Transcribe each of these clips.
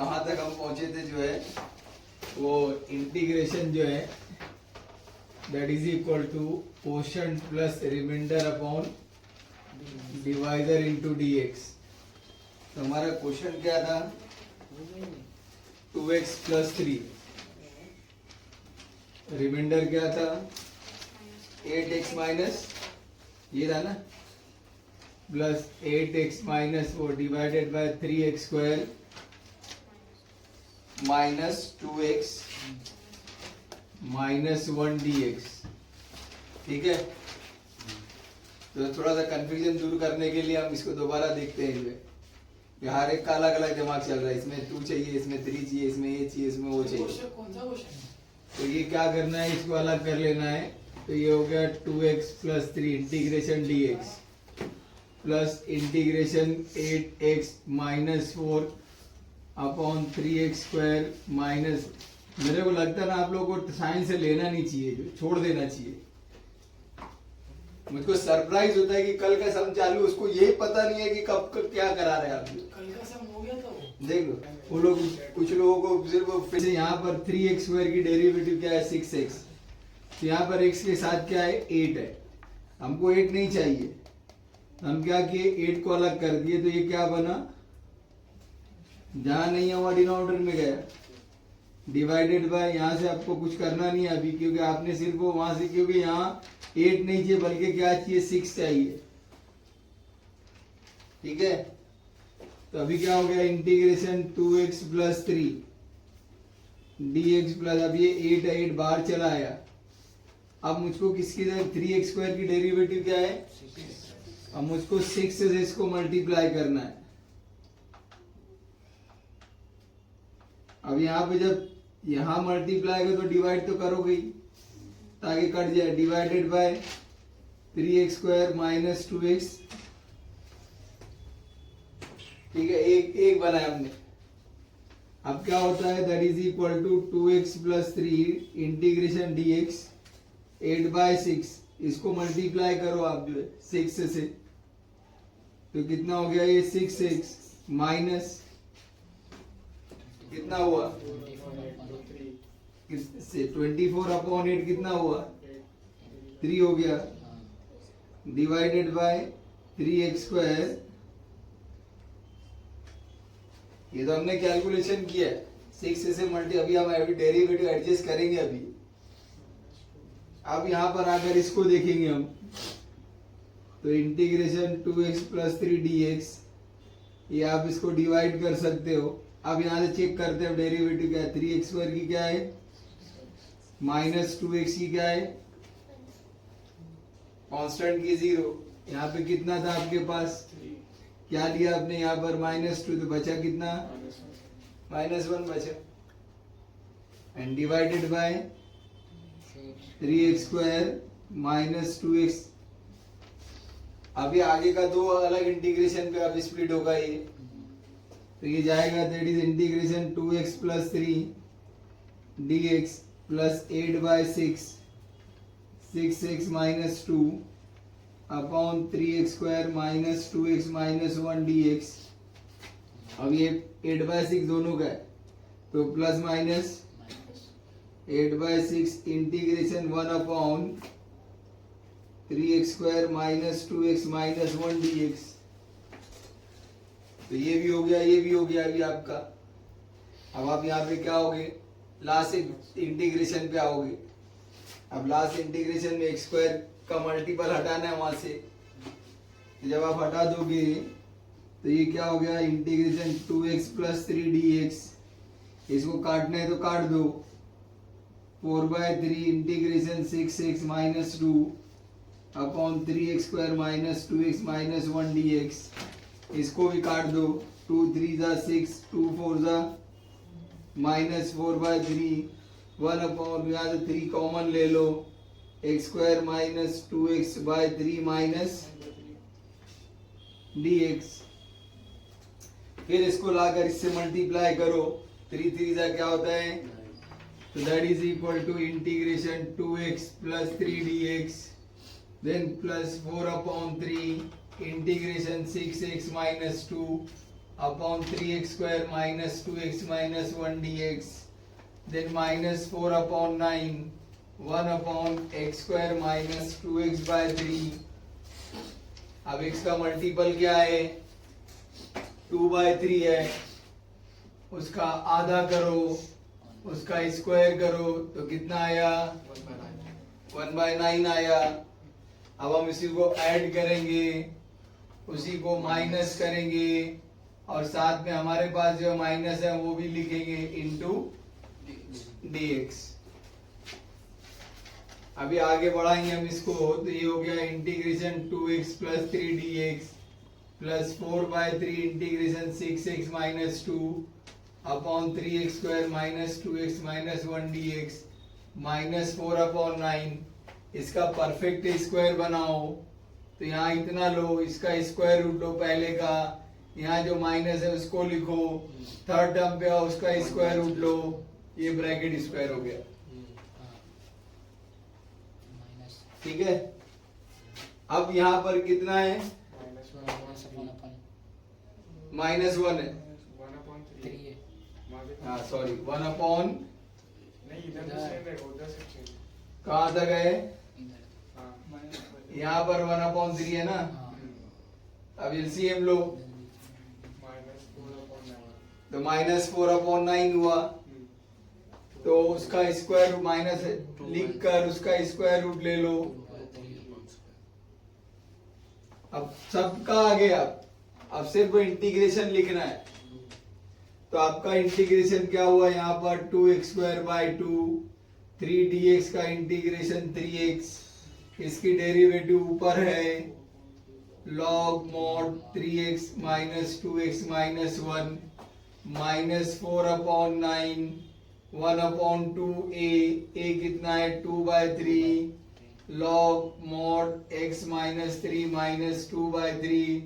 कहाँ तक हम पहुंचे थे जो है वो इंटीग्रेशन जो है that is equal to quotient plus remainder upon divider into dx। तो हमारा क्वेश्चन क्या था 2x प्लस 3, रिमाइंडर क्या था 8x माइनस ये था ना plus 8x minus 4 divided by 3x square minus 2x minus 1 dx। ठीक है, तो थोड़ा सा कंफ्यूजन दूर करने के लिए हम इसको दोबारा देखते हैं। ये हर एक का अलग अलग दिमाग चल रहा है, इसमें 2 चाहिए, इसमें 3 चाहिए, इसमें ये चाहिए, इसमें वो चाहिए। कौन सा क्वेश्चन है? तो ये क्या करना है, इसको अलग कर लेना है। तो ये हो गया 2x plus 3 integration dx plus integration 8x minus 4 upon 3x square minus. मेरे को लगता है ना आप लोगों को साइंस से लेना नहीं चाहिए, जो छोड़ देना चाहिए। मुझको सरप्राइज होता है कि कल का सम चालू, उसको यही पता नहीं है कि कब क्या करा रहे हैं आप लोग। कल का सम हो गया था वो। देखो वो लोग, कुछ लोगों को सिर्फ फिर यहाँ पर 3x स्क्वायर की डेरिवेटिव क्या है 6x, तो यहाँ पर x के साथ क्या है 8 है। हमको 8 नहीं चाहिए, हम क्या किए 8 को अलग कर दिए। तो ये क्या बना, जहां नहीं है वहां डिनोमिनेटर में गया, डिवाइडेड बाय, यहाँ से आपको कुछ करना नहीं है अभी, क्योंकि आपने सिर्फ वो वहां से, क्योंकि यहाँ 8 नहीं चाहिए बल्कि क्या चाहिए 6 चाहिए। ठीक है, तो अभी क्या हो गया integration 2x plus 3 dx plus, अब ये 8 है, 8 बाहर चला आया। अब मुझको किसकी 3x स्क्वायर की डेरिवेटिव क्या है, अब मुझको 6 से इसको मल्टीप्लाई करना है। अब यहाँ पे जब यहाँ मल्टीप्लाई करो तो डिवाइड तो करोगे ही, ताकि कट जाए। Divided by 3x square minus 2x। ठीक है, एक बनाया हमने। अब क्या होता है that is equal to 2x plus 3 integration dx 8/6। इसको मल्टीप्लाई करो आप जो है 6 से, तो कितना हो गया ये 6x माइनस कितना हुआ 24 अपॉन 8 कितना हुआ 3 हो गया, डिवाइडेड बाय 3x स्क्वायर। ये तो हमने कैलकुलेशन किया है 6 से मल्टी, अभी हम डेरिवेटिव एडजस्ट करेंगे अभी। अब यहाँ पर आकर इसको देखेंगे हम, तो इंटीग्रेशन 2x प्लस 3 dx, ये आप इसको डिवाइड कर सकते हो। अब यहाँ से चेक करते हैं डेरिवेटिव क्या है, 3x स्क्वायर की क्या है माइनस 2x की क्या है, कांस्टेंट की 0। यहाँ पे कितना था आपके पास, क्या लिया आपने यहाँ पर -2, तो बचा कितना -1 बचा, and divided by 3x square minus 2x। अभी आगे का दो अलग इंटीग्रेशन पे अब स्प्लिट होगा ये, तो ये जाएगा that is integration 2x plus 3 dx plus 8/6 6x minus 2 upon 3x square minus 2x minus 1 dx। अब ये 8/6 दोनों का है, तो plus minus 8/6 integration 1 upon 3x square minus 2x minus 1 dx। तो ये भी हो गया, ये भी हो गया अभी आपका। अब आप यहाँ पे क्या होगे, लास्ट इंटीग्रेशन पे आओगे। अब लास्ट इंटीग्रेशन में x स्क्वायर का मल्टीपल हटाना है वहां से, तो जब आप हटा दोगे तो ये क्या हो गया इंटीग्रेशन 2x प्लस 3 dx। इसको काटना है तो काट दो, 4/3 integration 6x minus 2 upon 3x square minus 2x minus 1 dx। इसको भी काट दो, 2 3 जा 6, 2 4 जा माइनस 4/3 1 अपॉन, यहाँ से 3 कॉमन ले लो, x square minus 2x/3 minus dx। फिर इसको लाकर इससे मल्टीप्लाई करो, 3 3 जा क्या होता है, तो that is equal to integration 2x plus 3 dx then plus 4/3 integration 6x minus 2 upon 3x square minus 2x minus 1 dx, then minus 4 upon 9 1 upon x square minus 2x by 3. अब x का multiple क्या है? 2 by 3 है, उसका आधा करो, उसका square करो तो कितना आया? 1 by 9 आया. अब हम इसी को ऐड करेंगे, उसी को माइनस करेंगे और साथ में हमारे पास जो माइनस है वो भी लिखेंगे इनटू dx. अभी आगे बढ़ाएंगे हम इसको, तो ये हो गया integration 2x plus 3 dx plus 4 by 3 integration 6x minus 2 upon 3x square minus 2x minus 1 dx minus 4 upon 9. इसका परफेक्ट स्क्वायर बनाओ तो यहाँ इतना लो, इसका स्क्वायर रूट लो पहले का, यहाँ जो माइनस है उसको लिखो, थर्ड टर्म पे आओ उसका स्क्वायर रूट लो, ये ब्रैकेट स्क्वायर हो गया. ठीक है. अब यहाँ पर कितना है? माइनस 1 है. हाँ सॉरी 1 अपॉन, कहाँ तक है? यहाँ पर 1 अपॉन 3 है ना. अब एलसीएम लो तो माइनस 4 अपॉन 9 हुआ, तो उसका स्क्वायर माइनस लिख कर उसका स्क्वायर रूट ले लो. अब सबका आ गया, अब सिर्फ इंटीग्रेशन लिखना है. तो आपका इंटीग्रेशन क्या हुआ? यहाँ पर 2x स्क्वायर बाय 2, 3 dx का इंटीग्रेशन 3x, इसकी डेरिवेटिव ऊपर है log mod 3x minus 2x minus 1 minus 4 upon 9 1 upon 2a, a कितना है? 2 by 3 log mod x minus 3 minus 2 by 3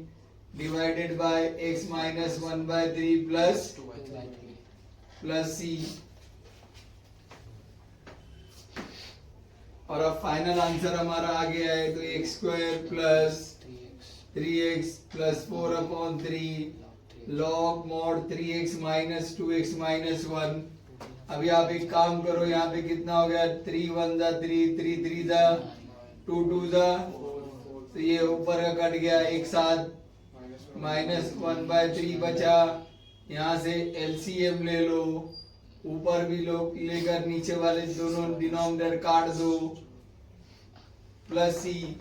divided by x minus 1 by 3 plus c. और अब final answer हमारा आ गया है, तो x square plus 3x plus 4 upon 3 log mod 3x minus 2x minus 1. अभी आप एक काम करो, यहाँ पे कितना हो गया? 3 1 जा 3, 3 3 जा 2 2 जा, तो ये ऊपर का कट गया एक साथ, माइनस 1 बाय 3 बचा. यहाँ से एलसीएम ले लो, ऊपर भी लो लेकर नीचे वाले दोनों डिनोमिनेटर काट दो, प्लस सी.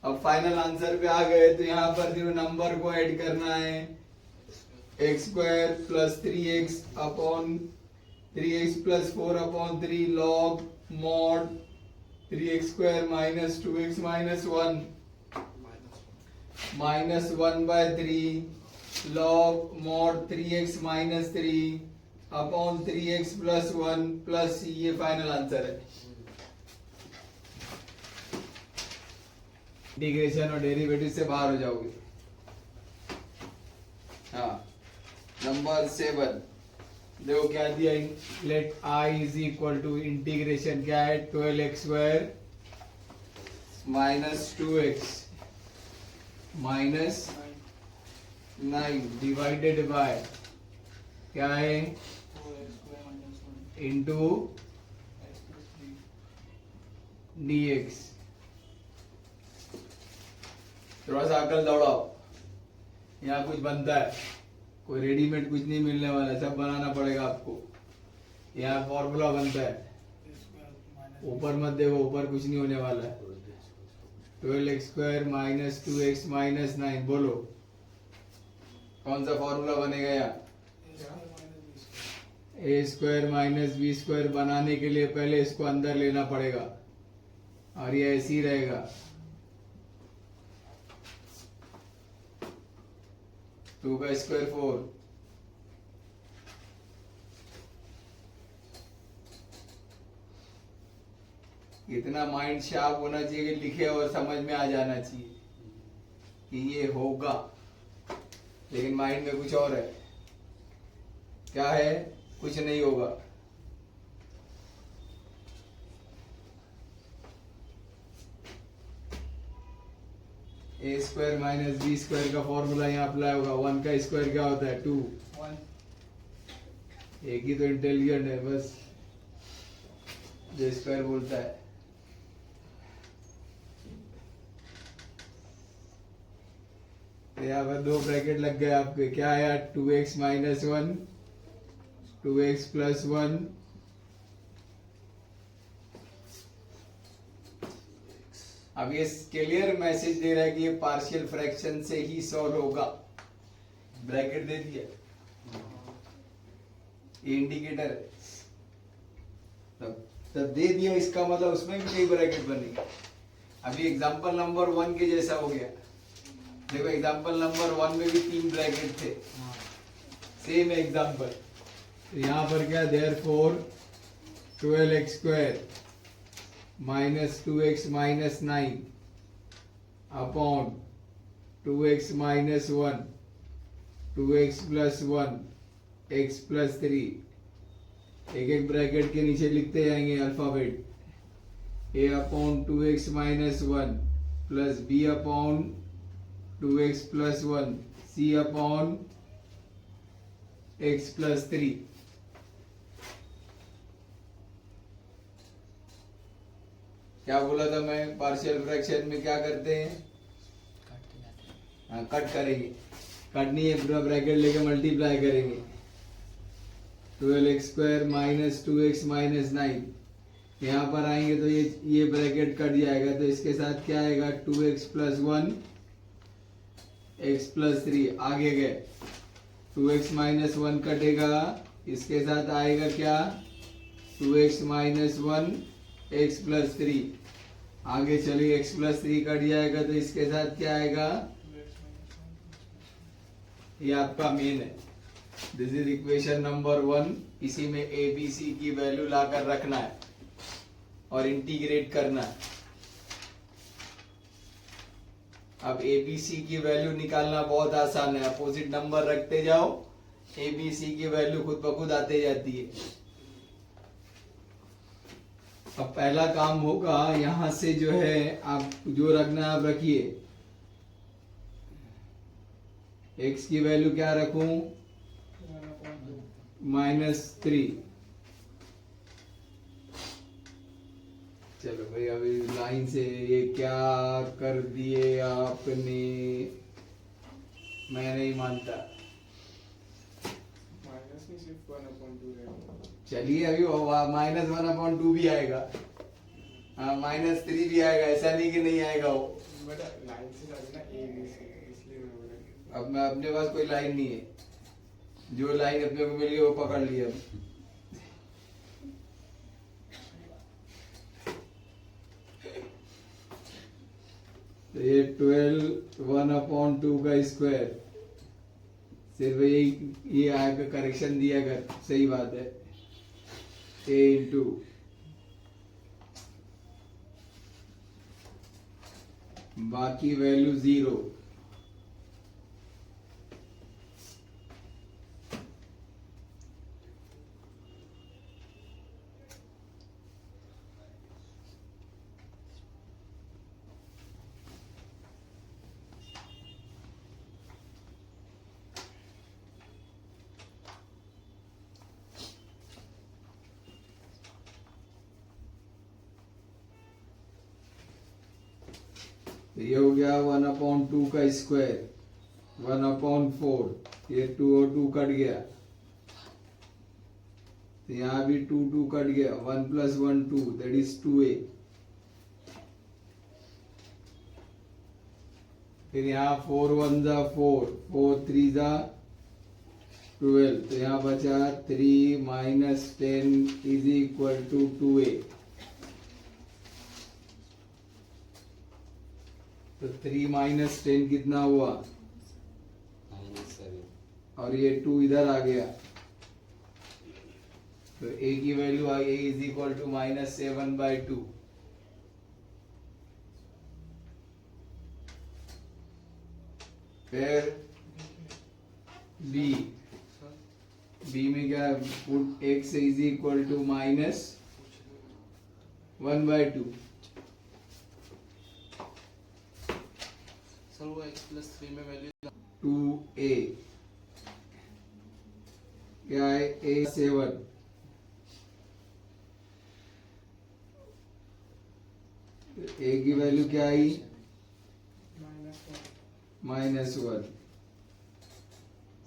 अब फाइनल आंसर पे आ गए, तो यहाँ पर जो नंबर को ऐड करना है, x square plus 3x upon 3x plus 4 upon 3 log mod 3x square minus 2x minus 1 minus 1 by 3 log mod 3x minus 3 upon 3x plus 1 plus c. ये फाइनल आंसर है. इंटीग्रेशन और derivative से बाहर हो जाओगे. हाँ, नंबर 7 देखो क्या दिया. Let i is equal to integration क्या है? 12x square minus 2x minus 9 divided by क्या है? Into dx. थोड़ा सा अकल दौड़ाओ, यहाँ कुछ बनता है, कोई रेडीमेड कुछ नहीं मिलने वाला है, सब बनाना पड़ेगा आपको. यहाँ फॉर्मूला बनता है, ऊपर मत देखो, ऊपर कुछ नहीं होने वाला है. 12x square minus 2x minus 9, बोलो कौन सा फॉर्मूला बनेगा? यहाँ ए स्क्वायर माइनस बी स्क्वायर बनाने के लिए पहले इसको अंदर लेना पड़ेगा और ये ऐसे ही रहेगा. 2 का स्क्वायर 4, इतना माइंड शार्प होना चाहिए कि लिखे और समझ में आ जाना चाहिए कि ये होगा, लेकिन माइंड में कुछ और है. क्या है? कुछ नहीं होगा. ए स्क्वायर माइनस बी स्क्वायर का फॉर्मूला यहाँ अप्लाई होगा। 1 का स्क्वायर क्या होता है 2। 1 एक ही तो इंटेलिजेंट है बस जो स्क्वायर बोलता है। तो यहाँ पर 2 ब्रैकेट लग गए आपके। क्या आया 2x माइनस 1 2x प्लस 1 अब ये क्लियर मैसेज दे रहा है कि ये पार्शियल फ्रैक्शन से ही सॉल्व होगा। ब्रैकेट दे दिया, ये इंडिकेटर है। तब दे दिया, इसका मतलब उसमें भी कई ब्रैकेट बनेगी। अभी एग्जांपल नंबर 1 के जैसा हो गया। देखो एग्जांपल नंबर 1 में भी 3 ब्रैकेट थे, सेम एग्जांपल। यहाँ पर क्या therefore 12x square minus 2x minus 9 upon 2x minus 1 2x plus 1 x plus 3। एक एक ब्रैकेट के नीचे लिखते जाएंगे alphabet. a upon 2x minus 1 plus b upon 2x plus 1 c upon x plus 3। क्या बोला था मैं, पार्शियल फ्रैक्शन में क्या करते हैं, हाँ कट करेंगे। कट नहीं है, पूरा ब्रैकेट लेके मल्टीप्लाई करेंगे। 12x square minus 2x minus 9 यहाँ पर आएंगे तो ये ब्रैकेट कट जाएगा। तो इसके साथ क्या आएगा 2x प्लस 1 x प्लस 3। आगे गए 2x माइनस 1 कटेगा, इसके साथ आएगा क्या 2x माइनस 1 x प्लस 3। आगे चलिए x प्लस 3 कट जाएगा तो इसके साथ क्या आएगा, ये आपका मेन है। This is equation number 1। इसी में ए बी सी की वैल्यू लाकर रखना है और इंटीग्रेट करना है। अब ए बी सी की वैल्यू निकालना बहुत आसान है। अपोजिट नंबर रखते जाओ, ए बी सी की वैल्यू खुद ब खुद आते जाती है। अब पहला काम होगा, यहां से जो है आप जो रखना है आप रखिए। x की वैल्यू क्या रखूं, -3। चलो भाई अभी लाइन से ये क्या कर दिए आपने, मैं नहीं मानता। माइनस नहीं, सिर्फ 1/2 रहेगा। चलिए अभी -1/2 भी आएगा, हाँ -3 भी आएगा, ऐसा नहीं कि नहीं आएगा वो। बट लाइन से जाना ए बी सी, इसलिए मैं बोल रहा हूं। अब मैं अपने पास कोई लाइन नहीं है, जो लाइन अपने को मिल गई वो पकड़ लिया। तो ये 12 1/2 का स्क्वायर, सिर्फ ये आएगा, करेक्शन दिया कर, सही बात है। a इंटू बाकी वैल्यू 0। ये हो गया 1/2 का स्क्वायर 1/4। ये 2 और 2 कट गया, तो यहाँ भी 2 2 कट गया। 1 + 1 2, दैट इज 2a। फिर यहाँ 4 1 जा 4, 4 3 जा 12, तो यहाँ बचा 3 - 10 = 2a। तो 3 - 10 कितना हुआ, -7। और ये 2 इधर आ गया, तो a की वैल्यू आ गई = -7/2। फिर b में क्या, पुट x = -1/2। 2x+3 में वैल्यू 2a क्या है a7 a की वैल्यू क्या आई -1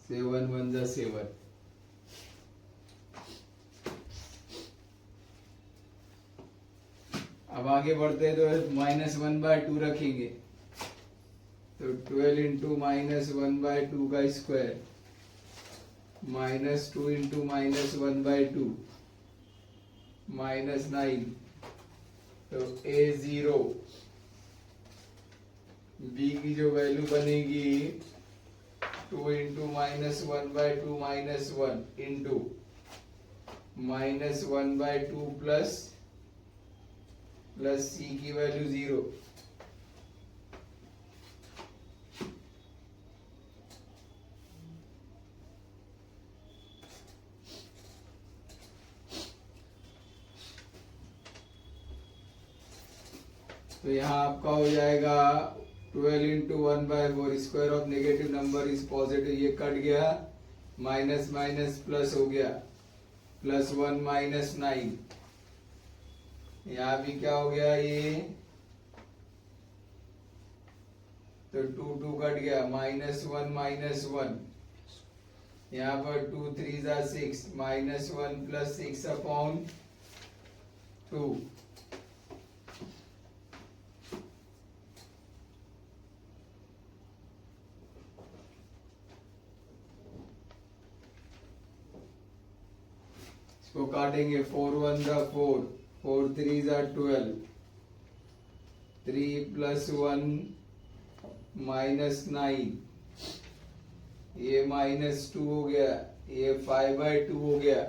7 1 जा 7 अब आगे बढ़ते हैं तो -1/2 रखेंगे तो 12 इंटू -1/2 का स्क्वायर -2 इंटू -1/2 -9 तो a0 b की जो वैल्यू बनेगी 2 इंटू -1/2 -1 इंटू -1/2 प्लस c की वैल्यू 0 तो यहाँ आपका हो जाएगा 12 into 1/4 square of negative number is positive ये कट गया माइनस माइनस प्लस हो गया +1 -9 यहाँ भी क्या हो गया ये तो 2 2 कट गया -1 -1 यहाँ पर 2 3 जा 6 -1 + 6/2 इसको काटेंगे 4 1 जा 4 4 3 जा 12 3 + 1 -9 ये -2 हो गया ये 5/2 हो गया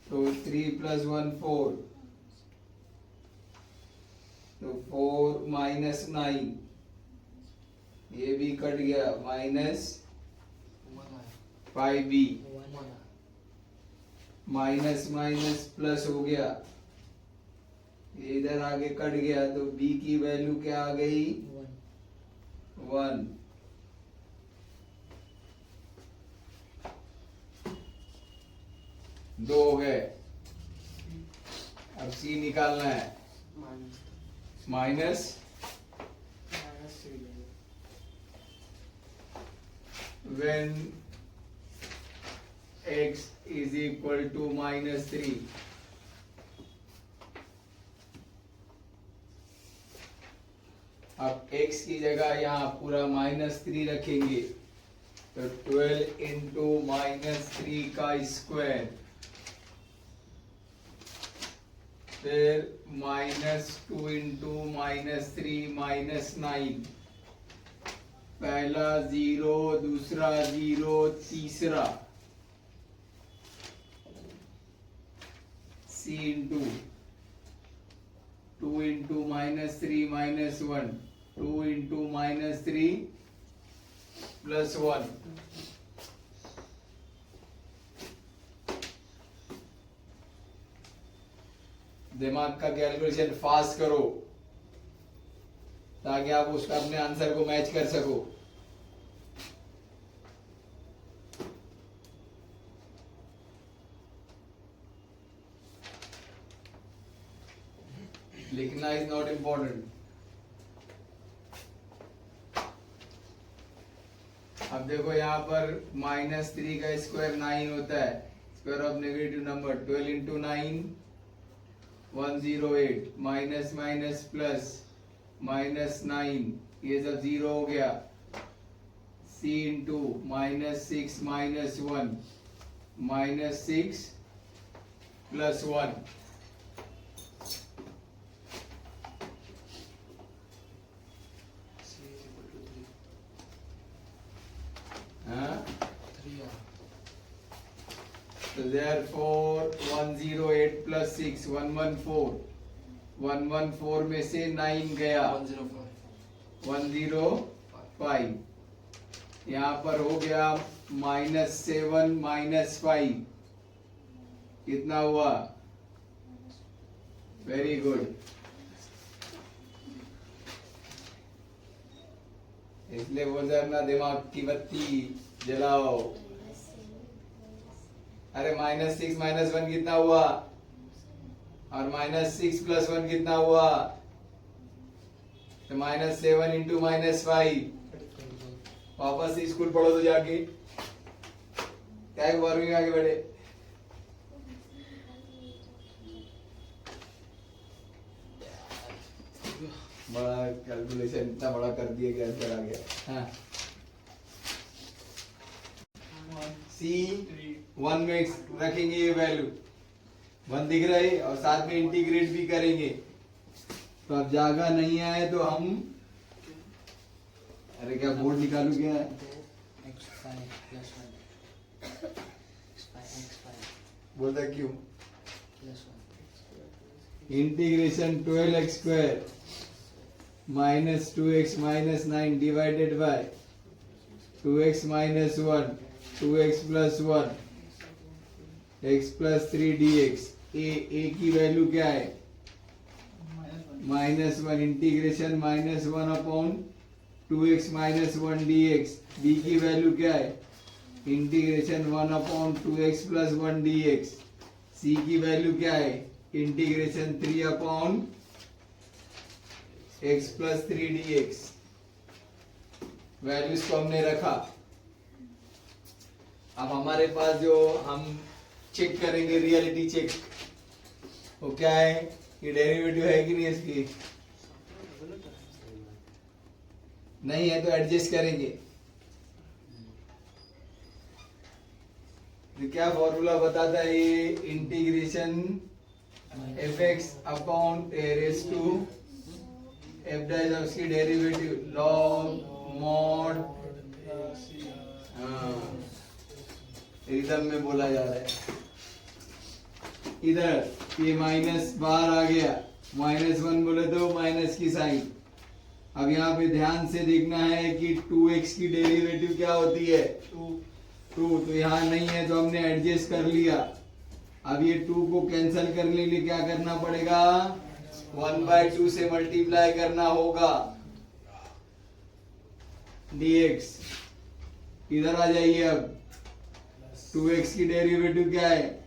तो 3 + 1 4 तो 4 -9 ये भी कट गया -5b माइनस माइनस प्लस हो गया ये इधर आगे कट गया तो b की वैल्यू क्या आ गई 1 2 हो गए अब c निकालना है minus when x is equal to -3 अब x की जगह यहाँ पूरा -3 रखेंगे तो 12 इंटू -3 का स्क्वायर फिर -2 इंटू -3 -9 पहला 0 दूसरा 0 तीसरा c इंटू 2 इंटू -3 -1 2 इंटू -3 + 1 दिमाग का कैलकुलेशन फास्ट करो ताकि आप उसका अपने आंसर को मैच कर सको लिखना इज नॉट इम्पोर्टेंट अब देखो यहाँ पर -3 का स्क्वायर 9 होता है square of negative number 12 into 9 108 minus minus plus -9 ये सब 0 हो गया c इंटू -6 -1 -6 + 1 तो therefore 108 + 6 114 114 में से 9 गया 105 यहाँ पर हो गया -7 -5 कितना हुआ? Very good. इसलिए बोलते हैं अपना दिमाग की बत्ती जलाओ। अरे -6 - 1 कितना हुआ? और -6 + 1 कितना हुआ? तो -7 × -5। वापस से स्कूल पढ़ो तो जाके क्या एक बार में आगे बढ़े। बड़ा कैलकुलेशन इतना बड़ा कर दिया कि आंसर आ गया। हाँ C1 में रखेंगे ये वैल्यू 1 दिख रहा है और साथ में इंटीग्रेट भी करेंगे। तो अब जागा नहीं आए तो हम अरे क्या बोर्ड निकालू क्या? बोलता क्यों? Integration 12x² -2x - 9 divided bye 2x - 1 2x + 1 x + 3 dx। a की वैल्यू क्या है? -1 इंटीग्रेशन -1 / 2x - 1 dx। b की वैल्यू क्या है? Integration 1 / 2x + 1 dx। c की वैल्यू क्या है? Integration 3 / x + 3 dx। वैल्यूज को हमने रखा। अब हमारे पास जो हम चेक करेंगे रियलिटी चेक, वो क्या है? ये डेरिवेटिव है कि नहीं इसकी? नहीं है तो एडजस्ट करेंगे। तो क्या फॉर्मूला बताता है ये? Integration fx upon a raise to f dash और उसकी डेरिवेटिव log mod। रिदम में बोला जा रहा है। इधर ये माइनस बाहर आ गया, -1 बोले तो माइनस की साइन। अब यहाँ पे ध्यान से देखना है कि 2x की डेरिवेटिव क्या होती है? 2। तो यहाँ नहीं है तो हमने एडजस्ट कर लिया। अब ये 2 को कैंसिल करने के लिए क्या करना पड़ेगा? 1/2 से मल्टीप्लाई करना होगा dx। इधर आ जाइए। अब 2x की डेरिवेटिव क्या है?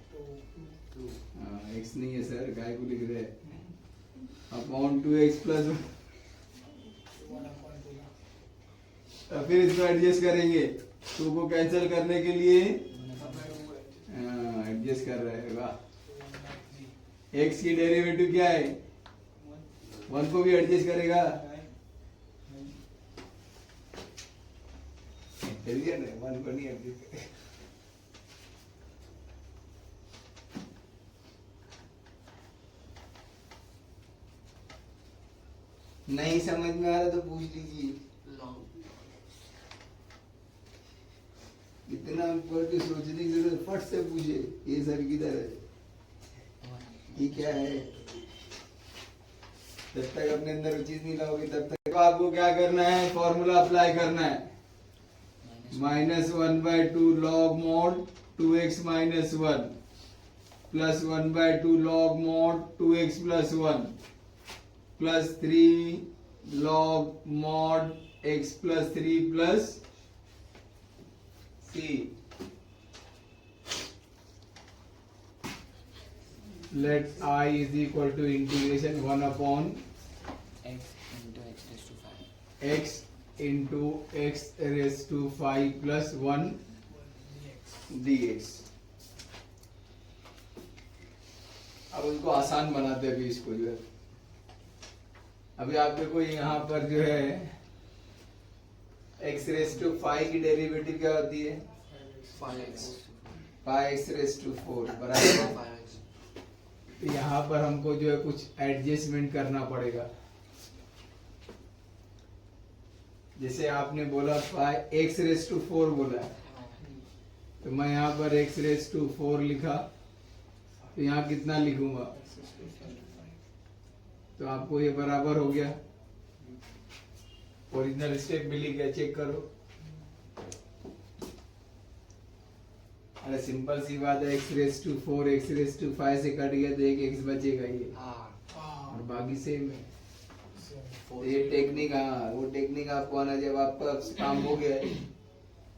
x नहीं है सर, काय को लिख रहे हैं? Upon 2x + 1। फिर इसको एडजस्ट करेंगे। 2 को कैंसिल करने के लिए एडजस्ट कर रहे हैं। वाह। x की डेरिवेटिव क्या है? 1 को भी एडजस्ट करेगा। चलिए ना, 1 को नहीं एडजस्ट करेगा। नहीं समझ में आ रहा तो पूछ लीजिए। इतना ऊपर के सोचने की जरूरत, फट से पूछे ये सर किधर है, ये क्या है। जब तक अपने अंदर वो चीज नहीं लाओगे तब तक आपको क्या करना है? फॉर्मूला अप्लाई करना है। -1/2 log mod 2x - 1 plus 1/2 log mod 2x + 1 plus 3 log mod x + 3 plus c। Let I is equal to integration 1 upon x into x raised to 5 plus 1 dx। अब उसको आसान बनाते हैं। अभी इसको जो है, अभी आप देखो यहाँ पर जो है x raised to 5 की डेरिवेटिव क्या होती है? 5x raised to 4 बराबर। तो यहाँ पर हमको जो है कुछ एडजस्टमेंट करना पड़ेगा। जैसे आपने बोला 5x raised to 4 बोला, तो मैं यहाँ पर x raised to 4 लिखा, तो यहाँ कितना लिखूंगा? तो आपको ये बराबर हो गया। ओरिजिनल स्टेप भी लिख गया, चेक करो। अरे सिंपल सी बात है, x raise to 4 x raise to 5 से कट गया तो एक x बचेगा ये, हाँ और बाकी सेम है। सेम। ये टेक्निक, हाँ वो टेक्निक आपको आना, जब आपका काम हो गया है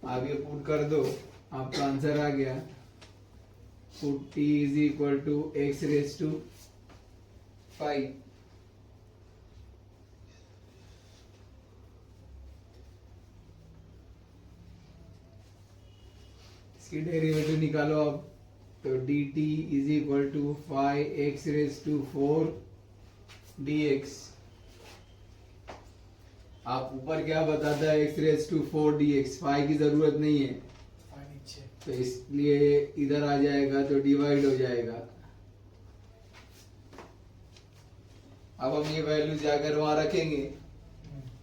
आप ये पुट कर दो, आपका आंसर आ गया। Put t is equal to x raise to 5। इसकी डेरिवेटिव निकालो आप, तो dt is equal to 5x raise to 4 dx। आप ऊपर क्या बताता है, x रेस टू 4 dx, 5 की जरूरत नहीं है फाइव नीचे। तो इसलिए इधर आ जाएगा तो डिवाइड हो जाएगा। अब हम ये वैल्यू जाकर वहां रखेंगे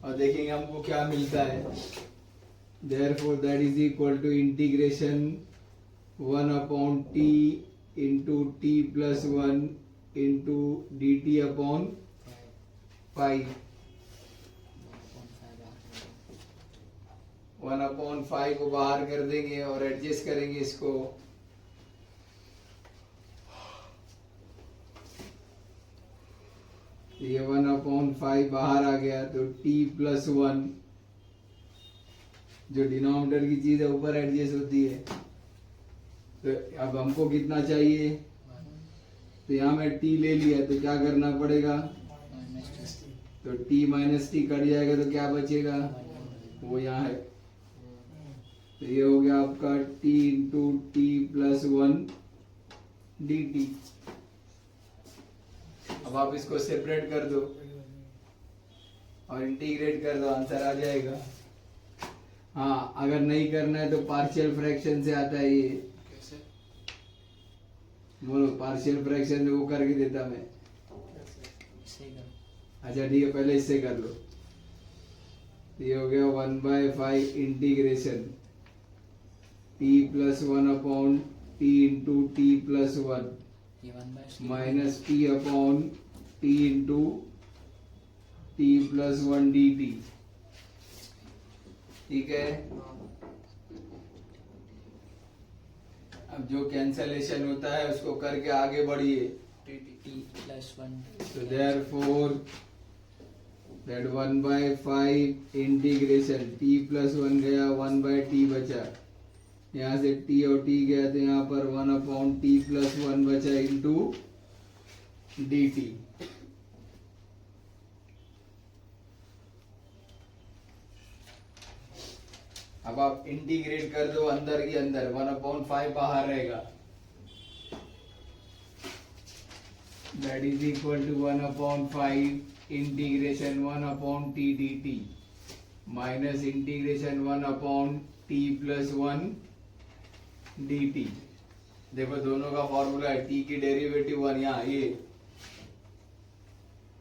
और देखेंगे हमको क्या मिलता है। Therefore that is equal to integration 1 upon t into t plus 1 into dt upon 5। 1 upon 5 को बाहर कर देंगे और एडजस्ट करेंगे इसको। ये 1 upon 5 बाहर आ गया तो t plus 1, जो डिनोमिनेटर की चीज है ऊपर एडजस्ट होती है। तो अब हमको कितना चाहिए, तो यहाँ मैं t ले लिया तो क्या करना पड़ेगा, तो t माइनस टी कट जाएगा तो क्या बचेगा, वो यहाँ है। तो ये हो गया आपका t into t plus 1 dt। अब आप इसको सेपरेट कर दो और इंटीग्रेट कर दो, आंसर आ जाएगा। हाँ अगर नहीं करना है तो पार्शियल फ्रैक्शन से आता है ये। कैसे? बोलो, पार्शियल फ्रैक्शन में वो करके देता मैं। अच्छा ठीक है, पहले इससे कर लो। ये हो गया 1/5 integration t plus 1 upon t into t plus 1 minus T upon T into t plus 1 dt। ठीक है, अब जो कैंसलेशन होता है उसको करके आगे बढ़िए। तो therefore that 1/5 integration t plus 1 गया, 1/t बचा, यहाँ से t और t गया तो यहाँ पर 1 अपॉन t प्लस 1 बचा इंटू dt। अब आप इंटीग्रेट कर दो अंदर के अंदर, 1/5 बाहर रहेगा। That is equal to 1/5 integration 1/t dt minus integration 1/t plus 1 dt। देखो दोनों का फॉर्मूला है, t की डेरिवेटिव 1, यहाँ ये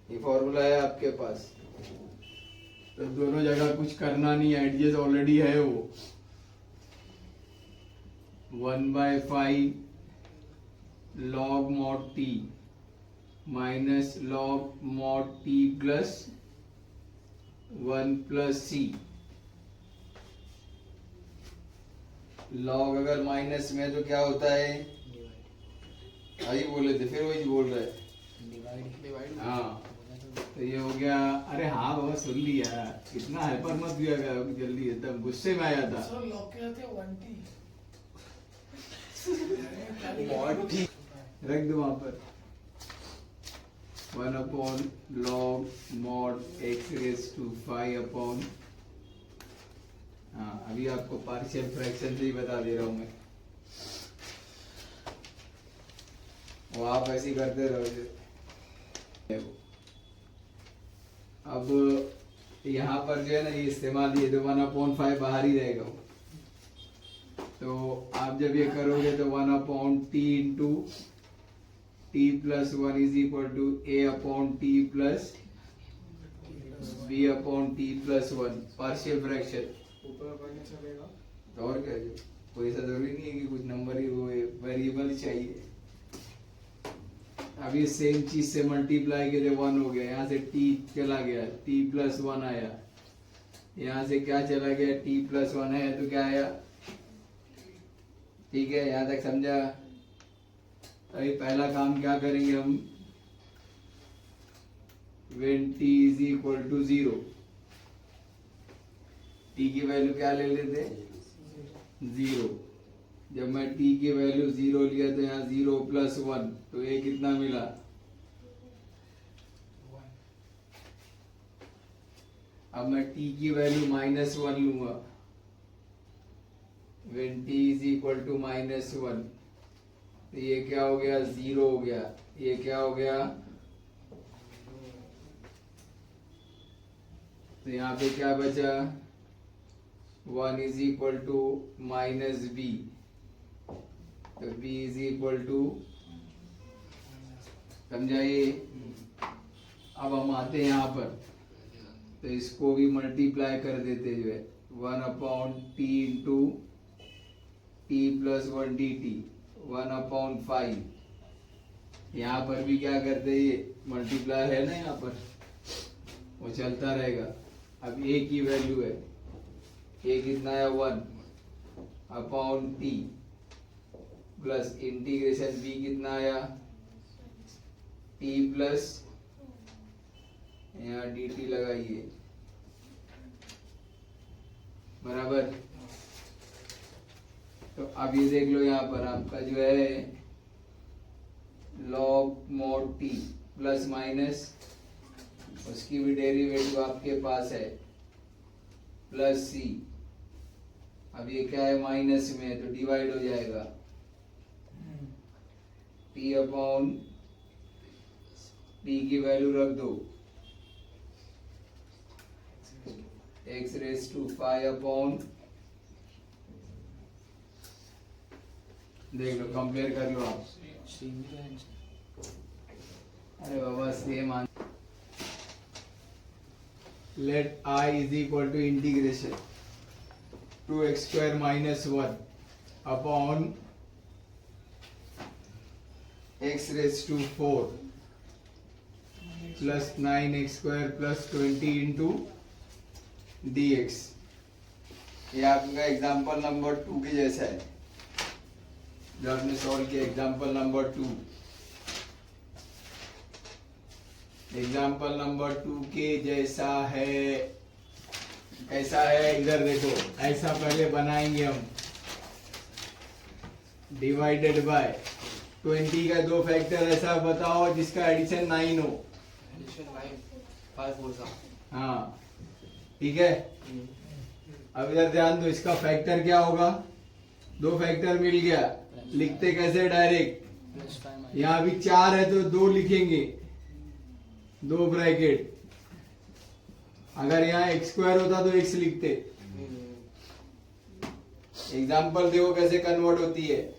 फॉर्मूला है आपके पास, तो दोनों जगह कुछ करना नहीं है, एडजस्ट ऑलरेडी है वो। 1/5 log mod t minus log mod t plus 1 plus c। log अगर माइनस में तो क्या होता है, आई बोले थे फिर वही बोल रहे डिवाइड। हाँ, तो ये हो गया। अरे हाँ बाबा सुन लिया, इतना हाइपर मत दिया गया जल्दी, एकदम गुस्से में आया था। सर लॉक के आते 1t मॉड टी रख दो वहां पर, 1 upon log mod x raise to 5 upon, हाँ अभी आपको पार्शियल फ्रैक्शन से ही बता दे रहा हूं मैं, वो आप ऐसे ही करते रहोगे। अब यहाँ पर जो है ना ये इस्तेमाल, ये तो 1/5 बाहर ही रहेगा वो। तो आप जब ये करोगे तो 1/t into t plus 1 is equal to a/t plus b/t plus 1 partial fraction. ऊपर बढ़ने चलेगा तो और क्या, कोई ऐसा जरूरी नहीं है कि कुछ नंबर ही वो वेरिएबल ही चाहिए। अब ये सेम चीज से मल्टीप्लाई के 1 हो गया, यहाँ से t चला गया, t प्लस 1 आया, यहाँ से क्या चला गया, t प्लस 1 है तो क्या आया, ठीक है, यहाँ तक समझा। अभी पहला काम क्या करेंगे हम, when t is equal to 0, t की वैल्यू क्या ले लेते, 0। जब मैं t की वैल्यू 0 लिया तो यहाँ 0 प्लस 1, तो ये कितना मिला, 1 अब मैं t की वैल्यू -1 लूंगा, when t is equal to -1, तो ये क्या हो गया, 0 हो गया। ये क्या हो गया, तो यहाँ पे क्या बचा, 1 इज इक्वल टू -b, तो b इज इक्वल टू, समझाइए। अब हम आते हैं यहाँ पर, तो इसको भी मल्टीप्लाई कर देते जो है, 1/t into t plus 1 dt, 1/5। यहाँ पर भी क्या करते हैं, ये मल्टीप्लाई है ना, यहाँ पर वो चलता रहेगा। अब a की वैल्यू है, a कितना है, 1/t प्लस इंटीग्रेशन b कितना आया, t प्लस, यहाँ dt लगाइए, बराबर। तो अब ये देख लो, यहाँ पर आपका जो है log mod t plus minus, उसकी भी डेरिवेटिव आपके पास है, प्लस c। अब ये क्या है, माइनस में है तो डिवाइड हो जाएगा, t अपॉन t की वैल्यू रख दो, x रेस टू 5 अपॉन, देख लो, कंपेयर कर लो आप। अरे बाबा same answer. Let I is equal to integration 2x² - 1 upon x raise to 4 plus 9x² plus 20 into dx। ये आपका एग्जाम्पल नंबर 2 के जैसा है जो आपने सॉल्व किया, एग्जाम्पल नंबर 2। एग्जाम्पल नंबर 2 के जैसा है। कैसा है, इधर देखो, ऐसा पहले बनाएंगे हम, डिवाइडेड बाय 20 का 2 फैक्टर ऐसा बताओ जिसका एडिशन 9 हो। हाँ ठीक है। अब इधर ध्यान दो, इसका फैक्टर क्या होगा, 2 फैक्टर मिल गया, लिखते कैसे डायरेक्ट, यहाँ भी 4 है तो 2 लिखेंगे, 2 ब्रैकेट। अगर यहाँ x² होता तो x लिखते। एग्जाम्पल देखो कैसे कन्वर्ट होती है,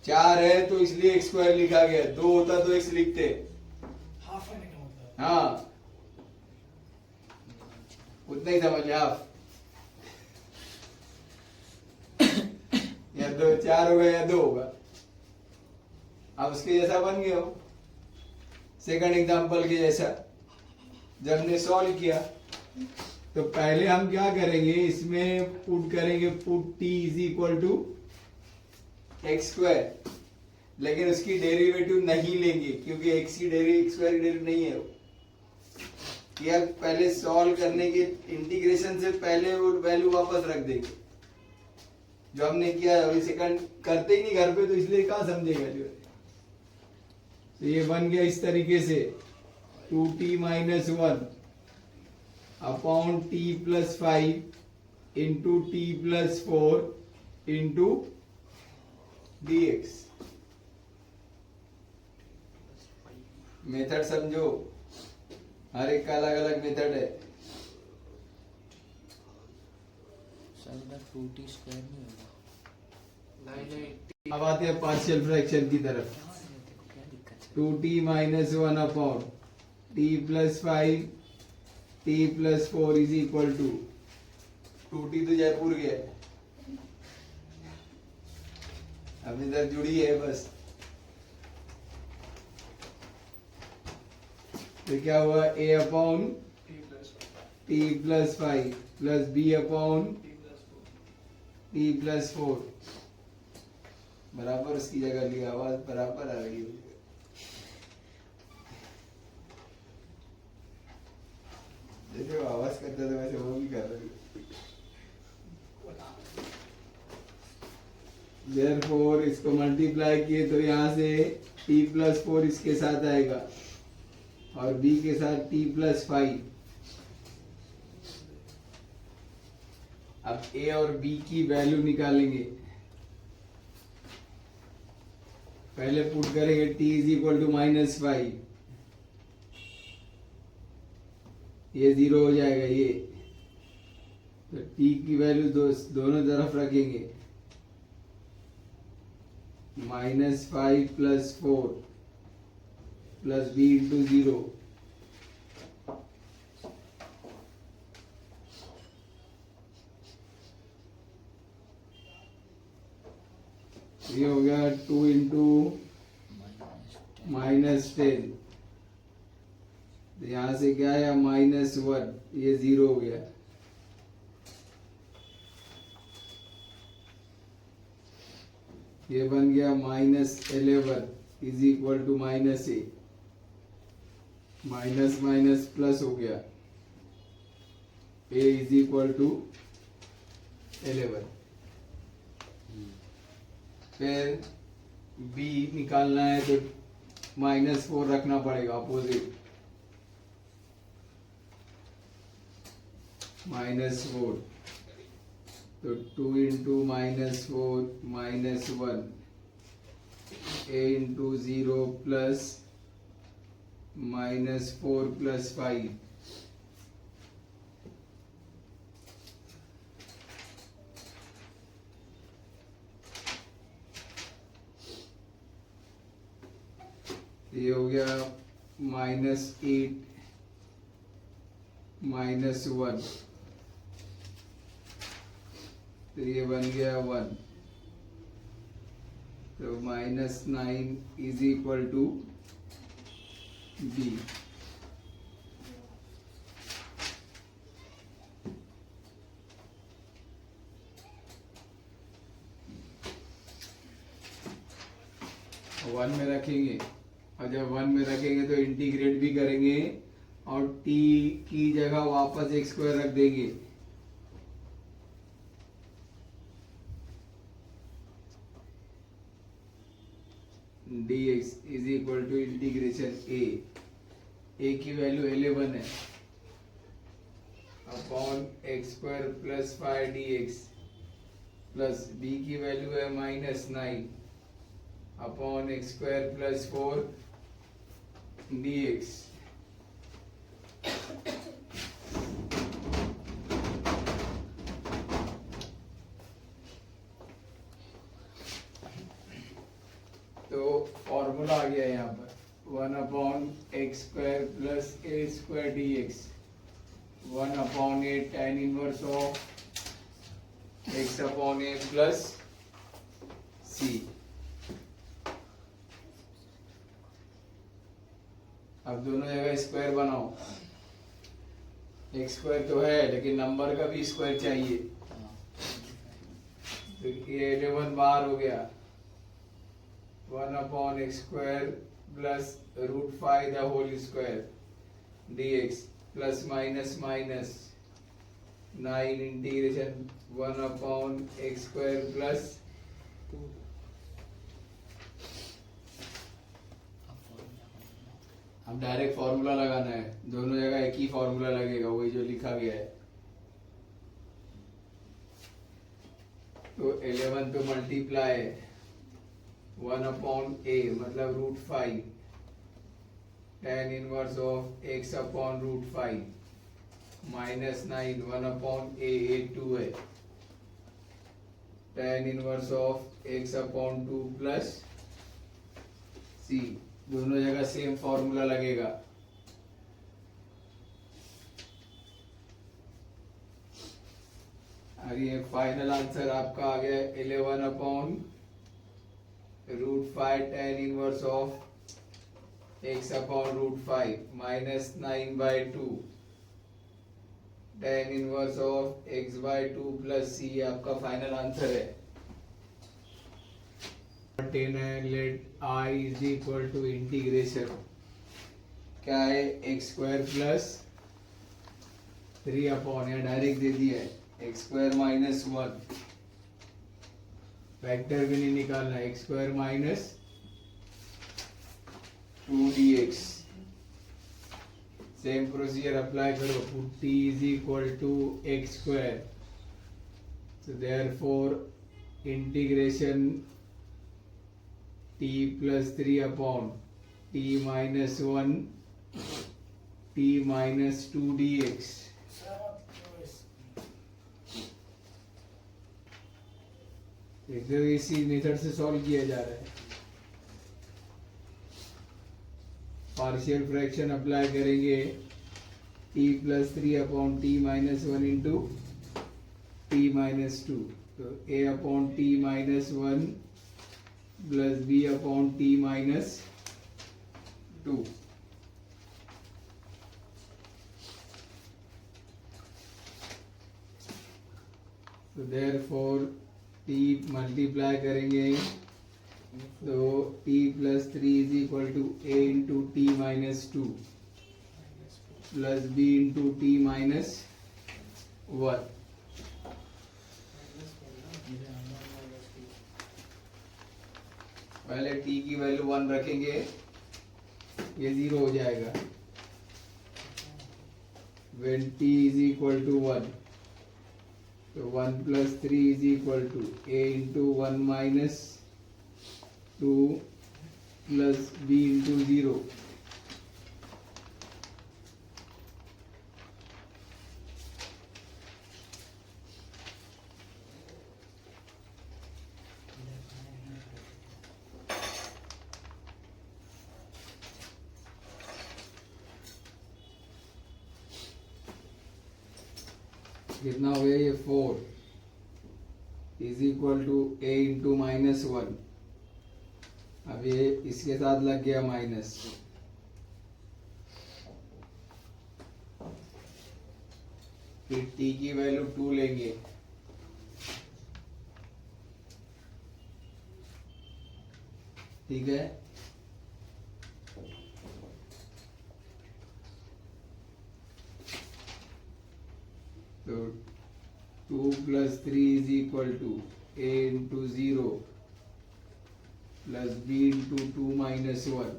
4 है तो इसलिए x² लिखा गया, 2 होता तो x लिखते। हाफ आने का मतलब, हाँ उतना ही समझ, हाफ या 2 4 होगा या 2 होगा। अब उसके जैसा बन गया हो, सेकंड एग्जांपल के जैसा। जब हमने सॉल्व किया तो पहले हम क्या करेंगे, इसमें पुट करेंगे, put t is equal to x², लेकिन उसकी डेरिवेटिव नहीं लेंगे क्योंकि x² की डेरिवेटिव नहीं है। या पहले सॉल्व करने के इंटीग्रेशन से पहले वो वैल्यू वापस रख देंगे जो हमने किया है। अभी सेकंड करते ही नहीं घर पे, तो इसलिए कहाँ समझेगा जो है। तो ये बन गया इस तरीके से, 2t - 1 upon t plus 5 into t plus 4 into dx। Method समझो, हर एक का अलग अलग मेथड है। अब आते हैं पार्शियल फ्रैक्शन की तरफ। 2t - 1 upon t plus 5 t plus 4 is equal to 2t तो जयपुर गया, अब इधर जुड़ी है बस। तो क्या हुआ, a upon t plus 5 plus b upon t plus 4 बराबर उसकी जगह लिया, आवाज बराबर आ रही है। जैसे वो आवाज करता था वैसे वो भी कर रहे हैं। Therefore इसको मल्टीप्लाई किए तो यहाँ से t+4 इसके साथ आएगा और b के साथ t+5। अब a और b की वैल्यू निकालेंगे। पहले पुट करेंगे t = -5, ये 0 हो जाएगा। ये तो t की वैल्यू दोनों तरफ रखेंगे, -5 + 4 + b × 0। ये हो गया 2 × -10। यहाँ से क्या आया -1, ये 0 हो गया। ये बन गया -11 = -a, माइनस माइनस प्लस हो गया, a = 11। फिर b निकालना है तो -4 रखना पड़ेगा अपोजिट, -4 तो 2 × -4 -1, a × 0 प्लस -4 + 5। ये हो गया -8 -1, तो ये बन गया 1, तो -9 = b। वन में रखेंगे और जब 1 में रखेंगे तो इंटीग्रेट भी करेंगे और t की जगह वापस x² रख देंगे। dx = इंटीग्रेशन a की वैल्यू 11 है upon x² + 5 dx plus b की वैल्यू है -9 अपॉन x² + 4 dx। तो फॉर्मूला आ गया यहाँ पर 1/x² + a² dx, 1/8 tan inverse of x/a plus c। अब दोनों जगह स्क्वायर बनाओ, x² तो है लेकिन नंबर का भी स्क्वायर चाहिए, तो ये 11 बाहर हो गया, 1/x² plus √5 the whole square dx plus minus minus 9 integration 1/x² plus अब डायरेक्ट फॉर्मूला लगाना है, दोनों जगह एक ही फॉर्मूला लगेगा, वही जो लिखा गया है। तो 11 तो मल्टीप्लाई 1/a मतलब √5 tan inverse of x/√5 -9 1/a 2 है tan inverse of x/2 plus c, दोनों जगह सेम फॉर्मूला लगेगा। और ये फाइनल आंसर आपका आ गया 11/√5 tan inverse of x/√5 -9/2 tan inverse of x/2 plus c आपका फाइनल आंसर है। टेन है, let I is equal to integration क्या है एक्स स्क्वायर प्लस 3 अपॉन या डायरेक्ट दे दिया है एक्स स्क्वायर माइनस 1 वेक्टर भी नहीं निकालना x square minus 2dx same procedure apply करो put t is equal to x square so therefore integration t plus 3 upon t minus 1 t minus 2 dx एकदम इसी मेथड से सॉल्व किया जा रहा है पार्शियल फ्रैक्शन अप्लाई करेंगे t plus 3 upon t minus 1 into t minus 2 तो a upon t minus 1 plus b upon t minus 2 तो therefore t मल्टीप्लाई करेंगे तो t plus 3 is equal to a into t minus 2 plus b into t minus 1 पहले t की value 1 रखेंगे ये 0 हो जाएगा when t is equal to 1 तो 1 plus 3 is equal to a into 1 minus 2 plus b into 0 कितना हो गया ये 4 is equal to a into minus 1 अब ये इसके साथ लग गया माइनस फिर t की वैल्यू 2 लेंगे ठीक है तो 2 plus 3 is equal to a into 0 plus b into 2 minus 1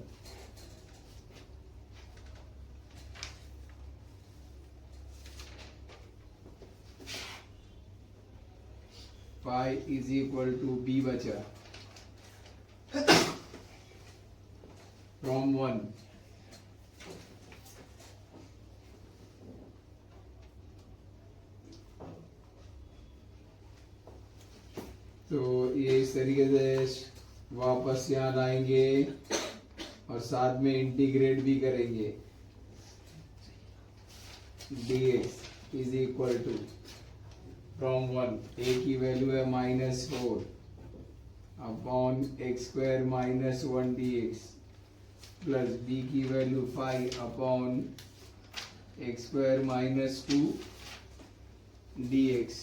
phi is equal to b बचा from 1 तो ये इस तरीके से वापस यहाँ लाएंगे और साथ में इंटीग्रेट भी करेंगे dx is equal to from 1 a की वैल्यू है -4 upon x square minus 1 dx plus b की value 5 upon x square minus 2 dx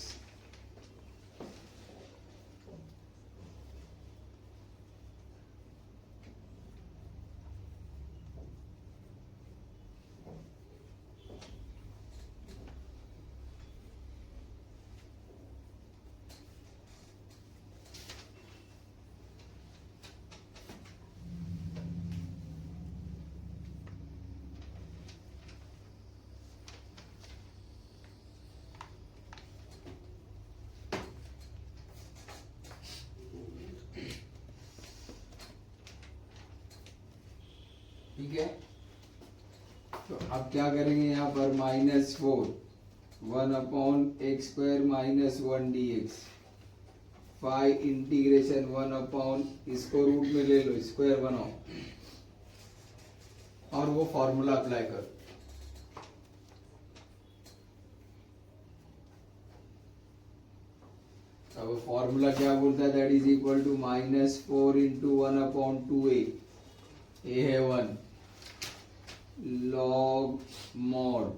ठीक है तो अब क्या करेंगे यहाँ पर -4 1 upon x square minus 1 dx 5 integration 1 upon इसको रूट में ले लो स्क्वायर बनाओ और वो फॉर्मूला अप्लाई करो अब फॉर्मूला क्या बोलता है that is equal to -4 into 1 upon 2a a है 1 log mod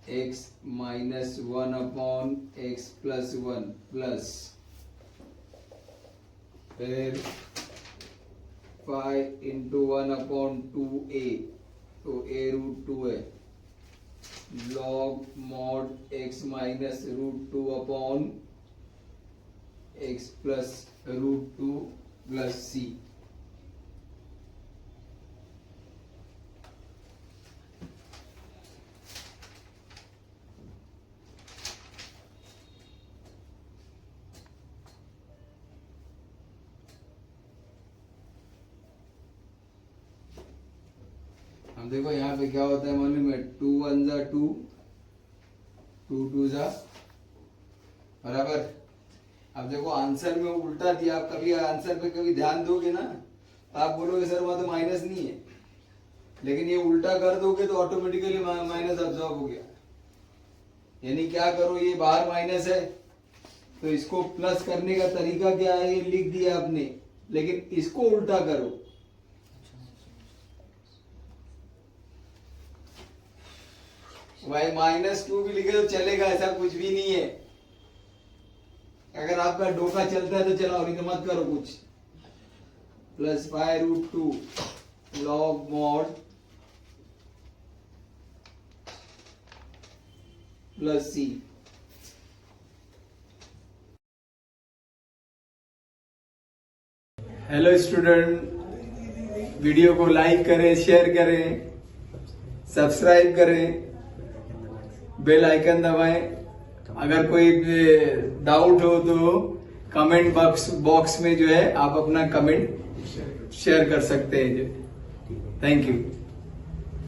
x minus 1 upon x plus 1 plus फिर 5 इंटू 1/2a, तो a √2 है, log mod x minus √2 upon x plus √2 plus c। हम देखो यहाँ पे क्या होता है मालूम है, 2 1 जा 2, 2 2 जा बराबर। अब देखो आंसर में उल्टा दिया, आप कभी आंसर पे कभी ध्यान दोगे ना तो आप बोलोगे सर वहां तो माइनस नहीं है, लेकिन ये उल्टा कर दोगे तो ऑटोमेटिकली माइनस अब्सॉर्ब हो गया। यानी क्या करो, ये बाहर माइनस है तो इसको प्लस करने का तरीका क्या है ये लिख दिया आपने, लेकिन इसको उल्टा करो। भाई -2 भी लिखे तो चलेगा, ऐसा कुछ भी नहीं है। अगर आपका डोका चलता है तो चलाओ, नहीं तो मत करो कुछ। Plus 5 √2 log mod plus c। Hello student, video को लाइक करें, शेयर करें, सब्सक्राइब करें, बेल आइकन दबाएं। अगर कोई डाउट हो तो कमेंट बॉक्स में जो है आप अपना कमेंट शेयर कर सकते हैं। Thank you.